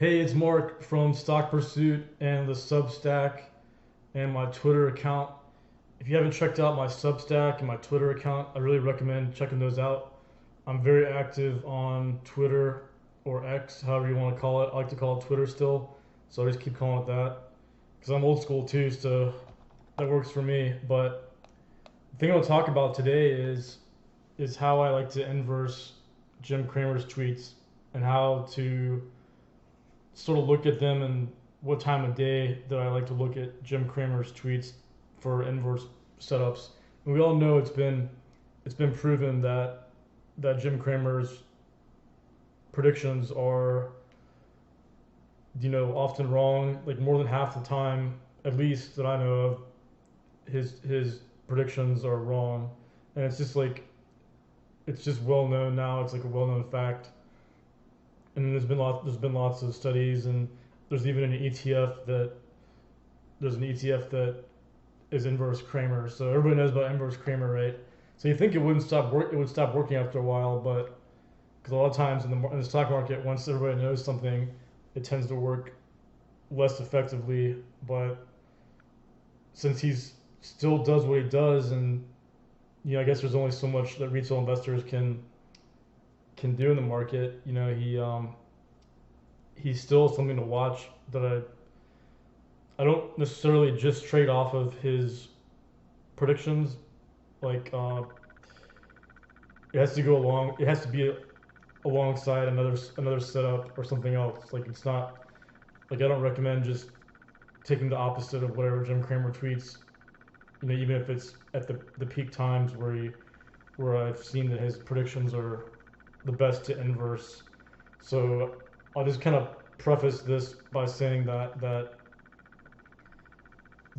Hey, it's Mark from Stock Pursuit and the Substack and my Twitter account. If you haven't checked out my Substack and my Twitter account, I really recommend checking those out. I'm very active on Twitter or X, however you want to call it. I like to call it Twitter still, so I just keep calling it that because I'm old school too, so that works for me. But the thing I'll talk about today is how I like to inverse Jim Cramer's tweets and how to sort of look at them and what time of day that I like to look at Jim Cramer's tweets for inverse setups. And we all know it's been proven that Jim Cramer's predictions are often wrong, like more than half the time, at least that I know of. His predictions are wrong, and it's just like it's just well known now. It's like a well known fact. And there's been lots of studies, and there's even an ETF that there's an ETF that is inverse Kramer. So everybody knows about inverse Kramer, right? So you think it wouldn't stop work? It would stop working after a while, but because a lot of times in the stock market, once everybody knows something, it tends to work less effectively. But since he's still does what he does, and I guess there's only so much that retail investors can do in the market. He's still something to watch that I don't necessarily just trade off of his predictions. Like it has to go along. It has to be alongside another setup or something else. Like it's not like I don't recommend just taking the opposite of whatever Jim Cramer tweets. Even if it's at the peak times where I've seen that his predictions are the best to inverse. So I'll just kind of preface this by saying that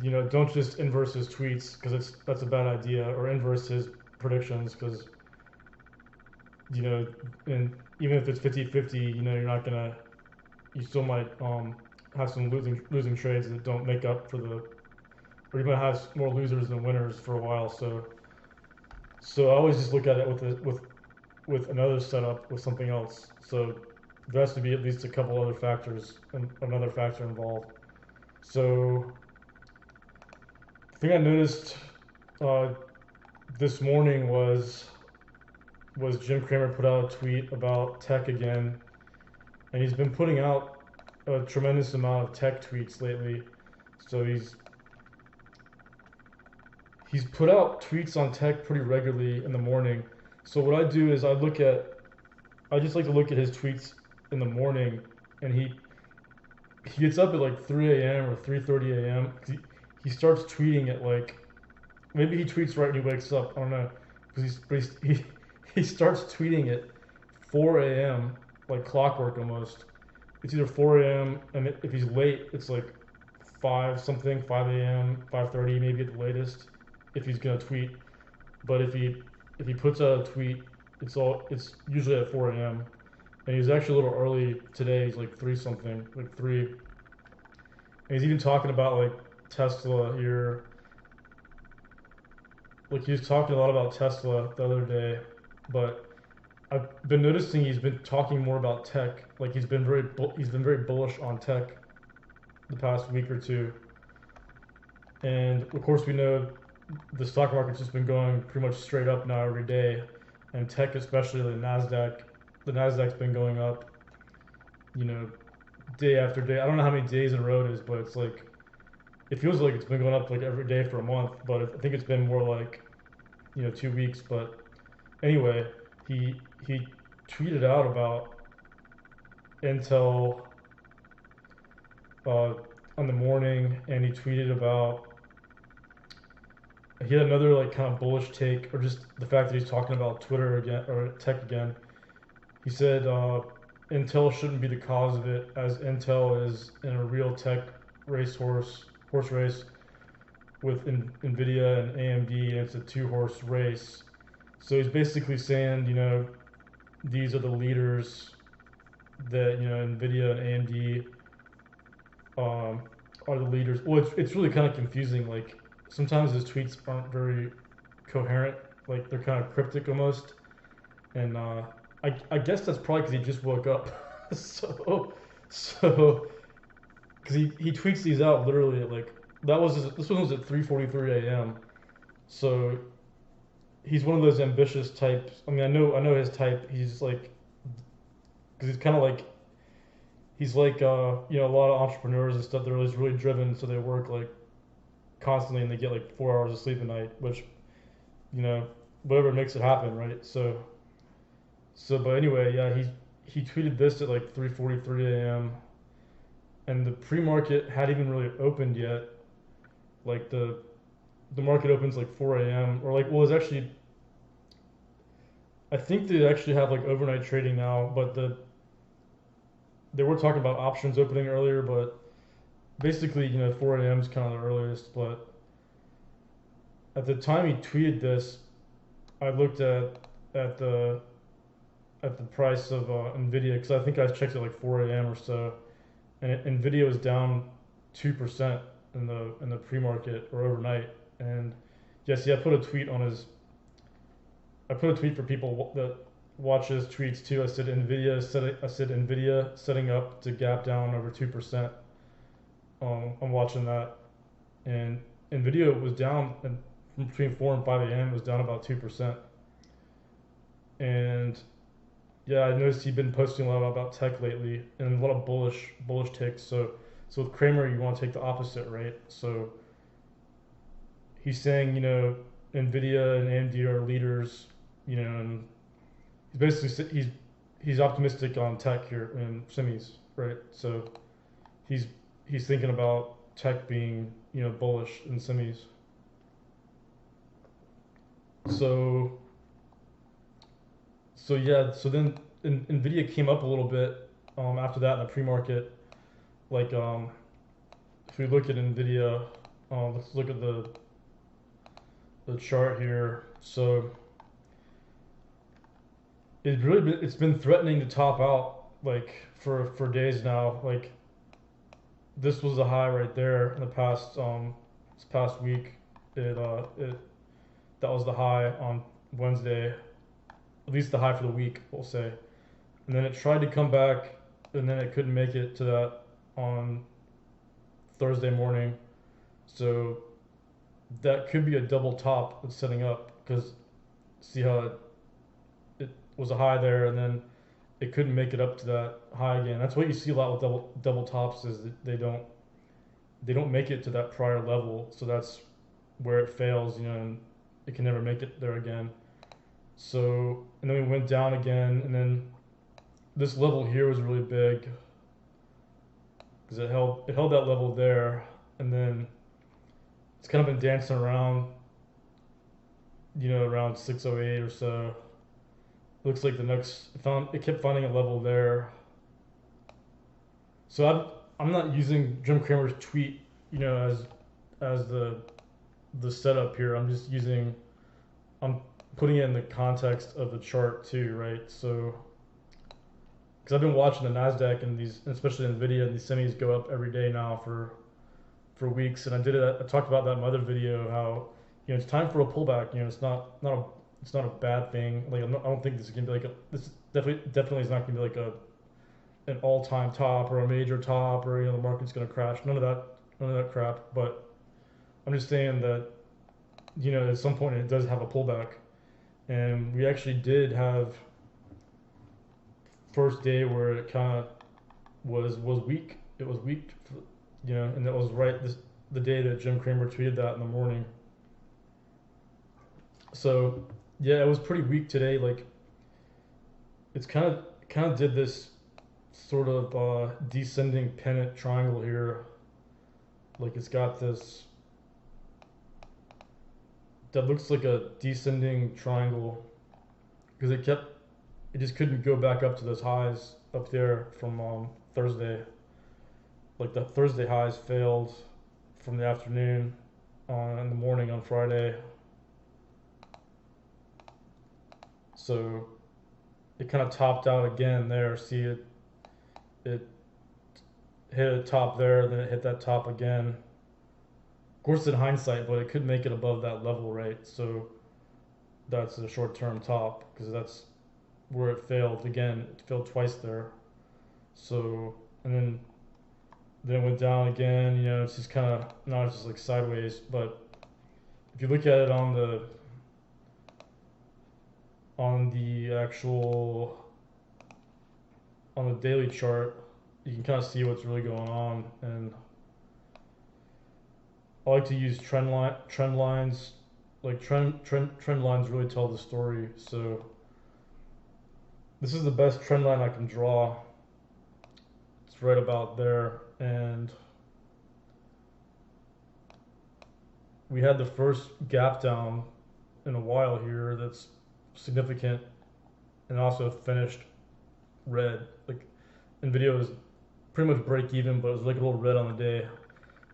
don't just inverse his tweets because that's a bad idea, or inverse his predictions because and even if it's 50-50, you're not gonna you still might have some losing trades that don't make up for the or you might have more losers than winners for a while. So I always just look at it with another setup with something else. So there has to be at least a couple other factors and another factor involved. So the thing I noticed uh, this morning was Jim Cramer put out a tweet about tech again, and he's been putting out a tremendous amount of tech tweets lately. So he's put out tweets on tech pretty regularly in the morning. So what I do is I just like to look at his tweets in the morning, and he gets up at like 3 a.m. or 3:30 a.m. He starts tweeting at like maybe he tweets right when he wakes up. I don't know because he starts tweeting at 4 a.m. like clockwork almost. It's either 4 a.m. and if he's late, it's like 5 a.m., 5:30 maybe at the latest if he's gonna tweet. But if he puts out a tweet, it's usually at 4 a.m. And he was actually a little early today. He's like three something, like three. And he's even talking about like Tesla here. Like he was talking a lot about Tesla the other day, but I've been noticing he's been talking more about tech. Like he's been very bullish on tech the past week or two. And of course we know the stock market's just been going pretty much straight up now every day, and tech, especially the Nasdaq's been going up, you know, day after day. I don't know how many days in a row it is, but it's like it feels like it's been going up like every day for a month. But I think it's been more like 2 weeks. But anyway, he tweeted out about Intel uh, on the morning, and he tweeted about he had another like kind of bullish take, or just the fact that he's talking about Twitter again or tech again. He said Intel shouldn't be the cause of it, as Intel is in a real tech horse race with Nvidia and AMD, and it's a two-horse race. So he's basically saying, these are the leaders that Nvidia and AMD are the leaders. Well, it's really kind of confusing. Like sometimes his tweets aren't very coherent. Like they're kind of cryptic almost, and I guess that's probably because he just woke up. So So, because he tweets these out literally at like this one was at 3:43 a.m. So he's one of those ambitious types. I mean, I know his type. He's like because he's kind of like he's like a lot of entrepreneurs and stuff. They're really driven, so they work like constantly and they get like 4 hours of sleep a night, which you know whatever makes it happen, right? But anyway, yeah, he tweeted this at like 3:43 a.m. and the pre-market hadn't even really opened yet. Like the market opens like 4 a.m. or like well, it's actually I think they actually have like overnight trading now, but they were talking about options opening earlier, but basically 4 a.m. is kind of the earliest. But at the time he tweeted this, I looked at the at the price of Nvidia because I think I checked it like 4 a.m. or so, and Nvidia was down 2% in the pre-market or overnight. And yes, yeah, I put a tweet for people that watch his tweets too. I said Nvidia setting up to gap down over 2%. I'm watching that, and Nvidia was down between 4 and 5 a.m. It was down about 2%. And yeah, I noticed he'd been posting a lot about tech lately and a lot of bullish takes. So with Cramer, you want to take the opposite, right? So he's saying Nvidia and AMD are leaders, and he's basically he's optimistic on tech here in semis, right? So he's he's thinking about tech being bullish in semis. So yeah, so then Nvidia came up a little bit after that in the pre-market. Like if we look at Nvidia, let's look at the chart here. So it's been threatening to top out like for days now. Like this was the high right there in the past this past week. It that was the high on Wednesday, at least the high for the week, we'll say. And then it tried to come back, and then it couldn't make it to that on Thursday morning. So that could be a double top that's setting up because see how it was a high there, and then it couldn't make it up to that high again. That's what you see a lot with double tops is that they don't make it to that prior level. So that's where it fails, and it can never make it there again. So and then we went down again, and then this level here was really big because it held that level there, and then it's kind of been dancing around, around 608 or so. Looks like the next it kept finding a level there. So I'm not using Jim Cramer's tweet, as the setup here. I'm putting it in the context of the chart too, right? So because I've been watching the Nasdaq and especially Nvidia and these semis go up every day now for weeks, and I talked about that in my other video how it's time for a pullback. It's not a bad thing. Like I don't think this is gonna be like this definitely is not gonna be like an all-time top or a major top or the market's gonna crash. None of that crap. But I'm just saying that at some point it does have a pullback, and we actually did have first day where it kind of was weak. It was weak, and that was the day that Jim Cramer tweeted that in the morning. So yeah, it was pretty weak today. Like it's kind of did this sort of descending pennant triangle here. Like it's got this that looks like a descending triangle because it just couldn't go back up to those highs up there from Thursday. Like the Thursday highs failed from the afternoon in the morning on Friday. So it kind of topped out again there. See it hit a top there, then it hit that top again. Of course, in hindsight, but it could make it above that level, right? So that's a short-term top because that's where it failed again. It failed twice there. So and then it went down again. You know, it's just kind of not just like sideways, but if you look at it on the actual on the daily chart, you can kind of see what's really going on. And I like to use trend lines. Like trend lines really tell the story. So this is the best trend line I can draw. It's right about there, and we had the first gap down in a while here that's significant, and also finished red. Like Nvidia was pretty much break even, but it was like a little red on the day,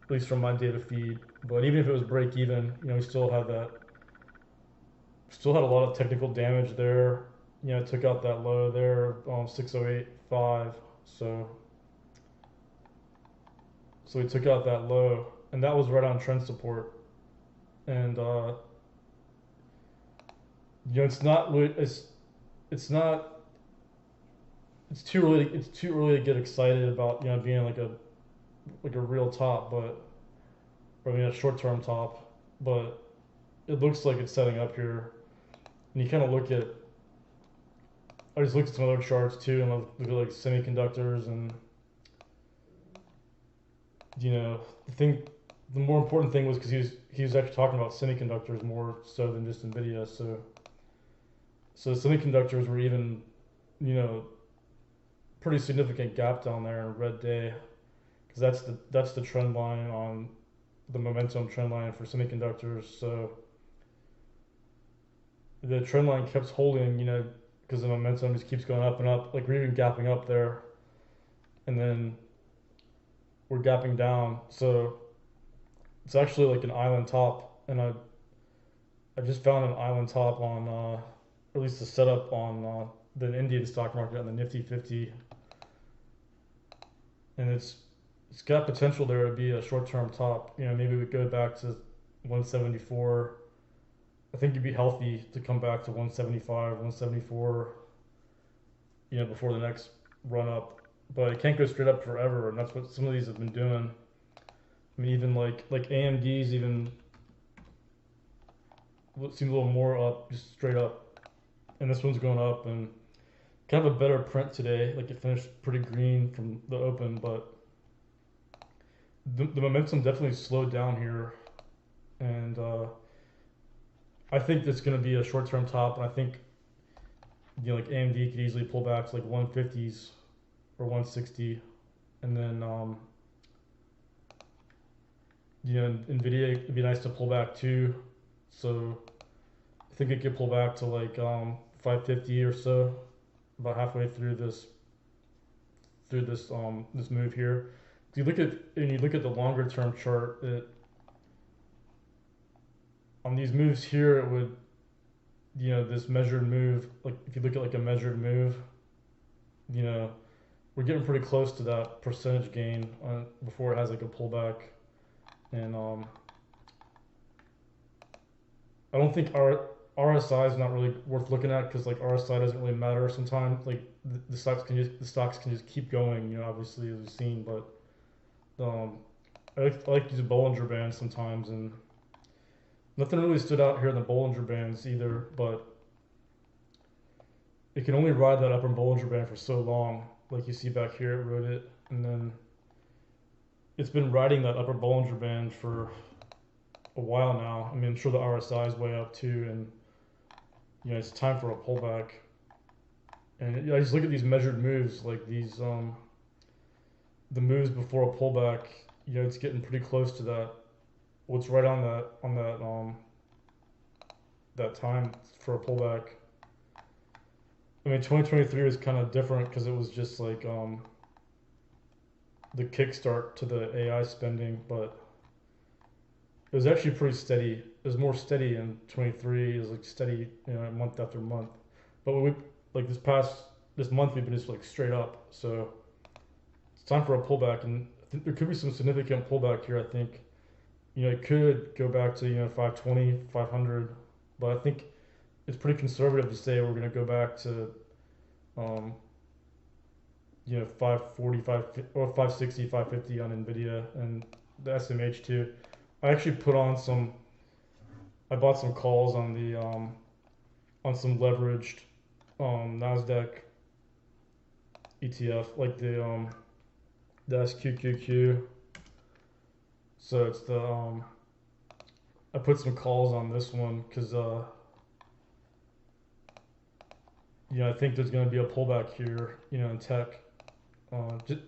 at least from my data feed. But even if it was break even, you know, we still had a lot of technical damage there. You know, it took out that low there, 6085. So so we took out that low, and that was right on trend support. And you know, it's not it's too early to get excited about, you know, being like a real top, but or I mean a short term top, but it looks like it's setting up here. And you kind of look at I just looked at some other charts too, and I look at like semiconductors, and you know the more important thing was because he was actually talking about semiconductors more so than just Nvidia. So semiconductors were even, you know, pretty significant gap down there in red day, because that's the trend line on the momentum trend line for semiconductors. So the trend line kept holding, you know, because the momentum just keeps going up and up. Like we're even gapping up there, and then we're gapping down. So it's actually like an island top, and I just found an island top on or at least the setup on the Indian stock market on the Nifty 50, and it's got potential there to be a short term top. You know, maybe we go back to 174. I think you'd be healthy to come back to 175, 174, you know, before the next run up. But it can't go straight up forever, and that's what some of these have been doing. I mean, even like AMD's even seems a little more up, just straight up, and this one's going up, and kind of a better print today. Like it finished pretty green from the open, but the momentum definitely slowed down here, and I think that's going to be a short-term top, and I think, you know, like AMD could easily pull back to like 150s or 160, and then you know, Nvidia it'd be nice to pull back too. So I think it could pull back to like 550 or so, about halfway through this move here. If you look at and you look at the longer term chart, it on these moves here, it would, you know, this measured move, like if you look at like a measured move, you know, we're getting pretty close to that percentage gain before it has like a pullback. And I don't think our RSI is not really worth looking at, because like RSI doesn't really matter sometimes. Like the stocks can just keep going, you know, obviously as we've seen. But I like these Bollinger Bands sometimes, and nothing really stood out here in the Bollinger Bands either. But it can only ride that upper Bollinger Band for so long. Like you see back here, it rode it, and then it's been riding that upper Bollinger Band for a while now. I mean, I'm sure the RSI is way up too, and you know, it's time for a pullback. And I just look at these measured moves, like these the moves before a pullback. You know, it's getting pretty close to that. What's right on that time for a pullback. I mean, 2023 was kind of different because it was just like the kickstart to the AI spending, but it was actually pretty steady. It was more steady in 23. It was like steady, you know, month after month. But we like this month we've been just like straight up. So it's time for a pullback, and I think there could be some significant pullback here. I think, you know, it could go back to, you know, 520, 500, but I think it's pretty conservative to say we're going to go back to 540, or 560, 550 on Nvidia and the SMH too. I actually put on some. I bought some calls on the on some leveraged Nasdaq ETF, like the SQQQ. So it's the I put some calls on this one because I think there's going to be a pullback here, in tech.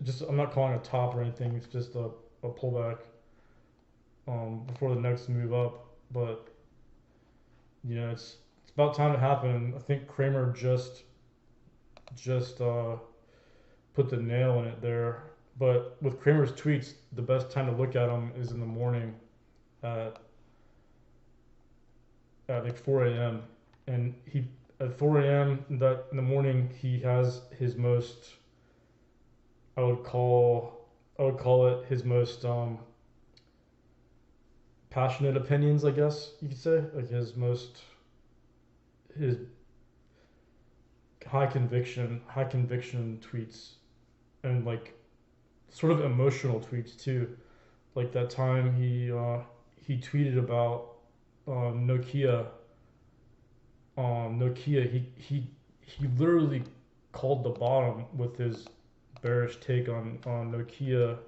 Just I'm not calling it a top or anything. It's just a pullback before the next move up. But it's about time to happen. I think Cramer just put the nail in it there. But with Cramer's tweets, the best time to look at them is in the morning at like 4 a.m. And he at 4 a.m. that in the morning he has his most I would call it his most passionate opinions, I guess you could say, like his high conviction tweets, and like sort of emotional tweets too. Like that time he tweeted about Nokia. Nokia. He literally called the bottom with his bearish take on Nokia,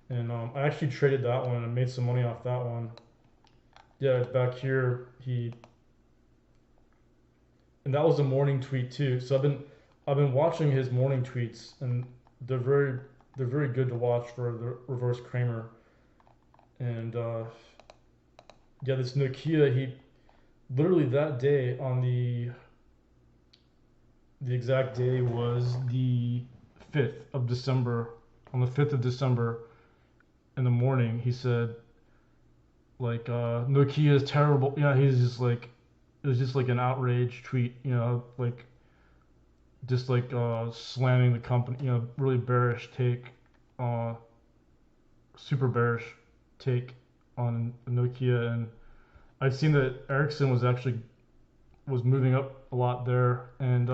and I actually traded that one and made some money off that one. Yeah, back here and that was a morning tweet too. So I've been watching his morning tweets, and they're very they're very good to watch for the reverse Kramer. And yeah, this Nokia, he literally that day on the exact day was the 5th of December. On the 5th of December in the morning, he said like Nokia is terrible. He's just like it was just like an outrage tweet. Like just like slamming the company. Really bearish take, uh, super bearish take on Nokia. And I'd seen that Ericsson was moving up a lot there, and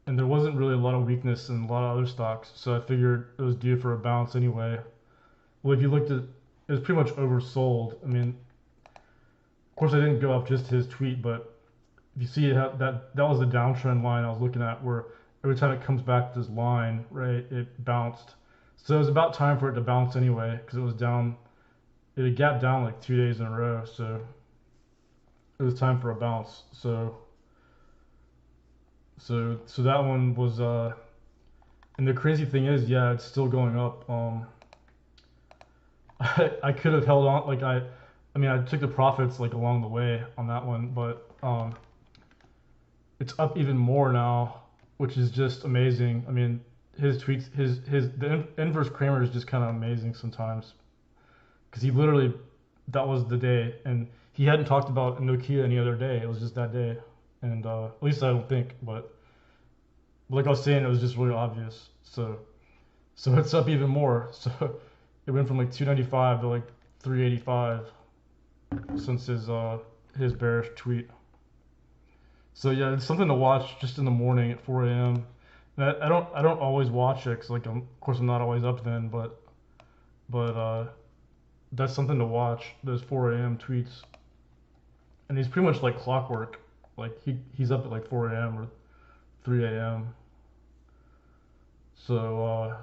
there wasn't really a lot of weakness in a lot of other stocks. So I figured it was due for a bounce anyway. Well, if you looked at, it was pretty much oversold. I mean, of course, I didn't go off just his tweet, but if you see how that was the downtrend line I was looking at, where every time it comes back to this line, right, it bounced. So it was about time for it to bounce anyway, because it was down. It had gapped down like 2 days in a row, so it was time for a bounce. So that one was and the crazy thing is, yeah, it's still going up. I could have held on, like I mean, I took the profits like along the way on that one, but it's up even more now, which is just amazing. I mean, his tweets, the inverse Kramer is just kind of amazing sometimes, because he literally, that was the day, and he hadn't talked about Nokia any other day. It was just that day, and at least I don't think. But like I was saying, it was just really obvious. So it's up even more. So it went from like 295 to like 385 since his bearish tweet. So yeah, it's something to watch just in the morning at 4 a.m. And I don't always watch it, 'cause like of course I'm not always up then, but that's something to watch, those 4 a.m. tweets. And he's pretty much like clockwork. Like he's up at like 4 a.m. or 3 a.m. So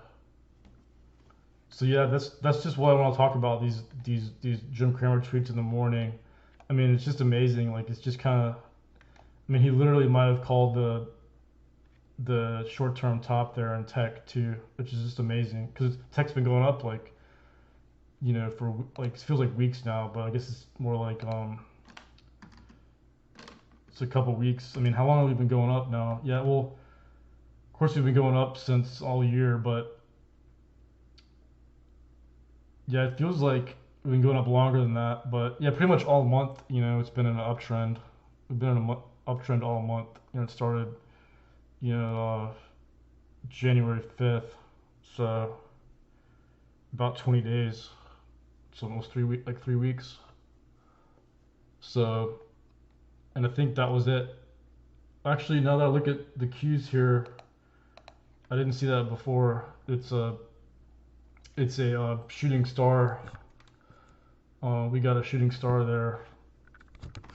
so yeah, that's just what I want to talk about, these Jim Cramer tweets in the morning. I mean, it's just amazing. Like it's just kind of, I mean, he literally might have called the short-term top there in tech too, which is just amazing, because tech's been going up like, for like it feels like weeks now, but I guess it's more like it's a couple weeks. I mean, how long have we been going up now? Yeah, well, of course we've been going up since all year, but yeah, it feels like we've been going up longer than that. But yeah, pretty much all month, it's been in an uptrend. We've been in an uptrend all month. It started, January 5th, so about 20 days. It's almost 3 weeks. So, and I think that was it. Actually, now that I look at the Qs here, I didn't see that before. It's a shooting star. We got a shooting star there.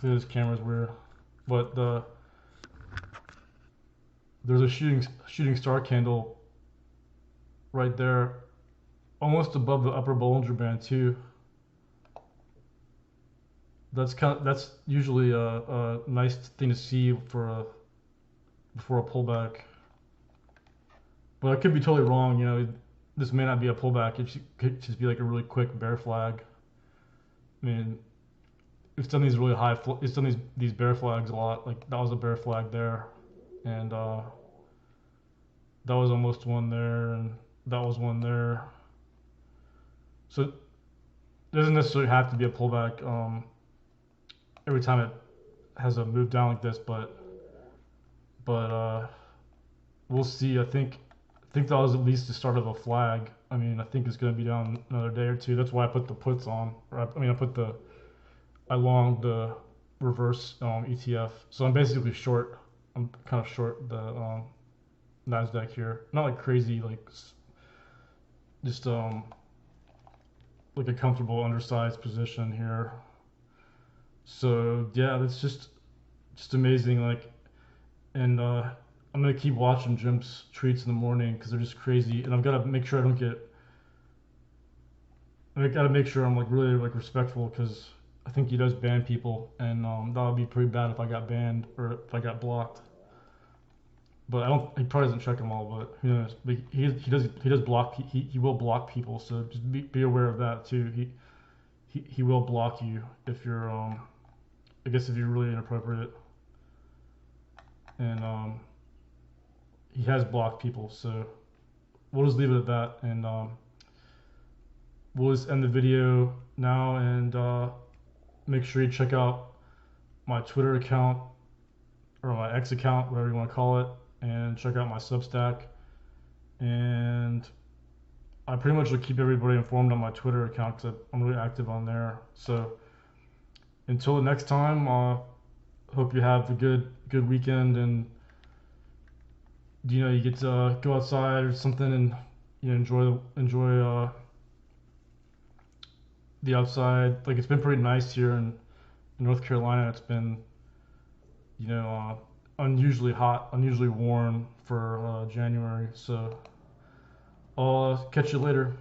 This camera's weird, but there's a shooting star candle right there, almost above the upper Bollinger Band too. That's usually a nice thing to see before a pullback. But I could be totally wrong. This may not be a pullback. It could just be like a really quick bear flag. I mean, it's done these really high. It's done these bear flags a lot. Like that was a bear flag there, and that was almost one there, and that was one there. So it doesn't necessarily have to be a pullback every time it has a move down like this, but we'll see. I think that was at least the start of a flag. I mean, I think it's going to be down another day or two. That's why I put the puts on. I long the reverse ETF. So I'm basically short. I'm kind of short the Nasdaq here. Not like crazy, like just like a comfortable undersized position here. So yeah, that's just amazing. Like, and I'm gonna keep watching Jim's tweets in the morning because they're just crazy, and I've got to make sure I don't get. I got to make sure I'm like really like respectful because I think he does ban people, and that would be pretty bad if I got banned or if I got blocked. But I don't. He probably doesn't check them all, but who knows? But he does block. He will block people, so just be aware of that too. He will block you if you're I guess if you're really inappropriate, and he has blocked people. So we'll just leave it at that, and we'll just end the video now, and make sure you check out my Twitter account or my X account, whatever you want to call it, and check out my Substack. And I pretty much will keep everybody informed on my Twitter account because I'm really active on there. So until the next time, hope you have a good weekend, and you get to go outside or something, and enjoy the outside. Like it's been pretty nice here in North Carolina. It's been unusually hot, unusually warm for January. So I'll catch you later.